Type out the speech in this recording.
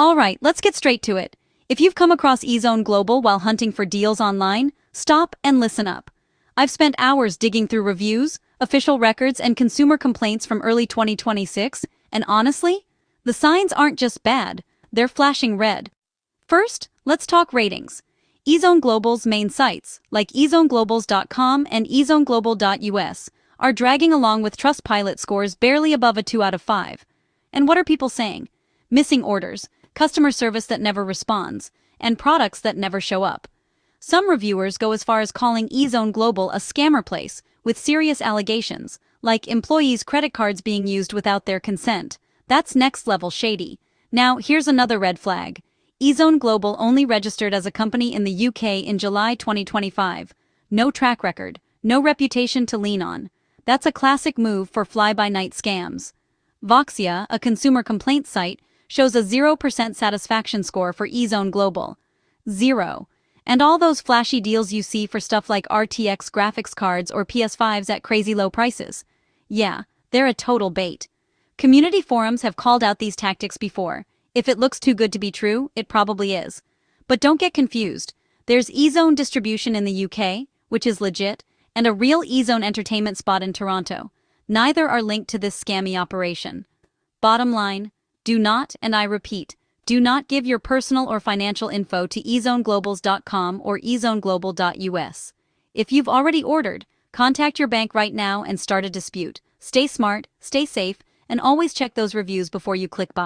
Alright, let's get straight to it. If you've come across Ezone Global while hunting for deals online, stop and listen up. I've spent hours digging through reviews, official records, and consumer complaints from early 2026, and honestly, the signs aren't just bad, they're flashing red. First, let's talk ratings. Ezone Global's main sites, like ezoneglobals.com and ezoneglobal.us, are dragging along with Trustpilot scores barely above a 2 out of 5. And what are people saying? Missing orders, customer service that never responds, and products that never show up. Some reviewers go as far as calling Ezone Global a scammer place, with serious allegations, like employees' credit cards being used without their consent. That's next-level shady. Now, here's another red flag. Ezone Global only registered as a company in the UK in July 2025. No track record, no reputation to lean on. That's a classic move for fly-by-night scams. Voxia, a consumer complaint site, shows a 0% satisfaction score for Ezone Global. 0. And all those flashy deals you see for stuff like RTX graphics cards or PS5s at crazy low prices. Yeah, they're a total bait. Community forums have called out these tactics before. If it looks too good to be true, it probably is. But don't get confused. There's Ezone distribution in the UK, which is legit, and a real Ezone entertainment spot in Toronto. Neither are linked to this scammy operation. Bottom line, do not, and I repeat, do not give your personal or financial info to ezoneglobals.com or ezoneglobal.us. If you've already ordered, contact your bank right now and start a dispute. Stay smart, stay safe, and always check those reviews before you click buy.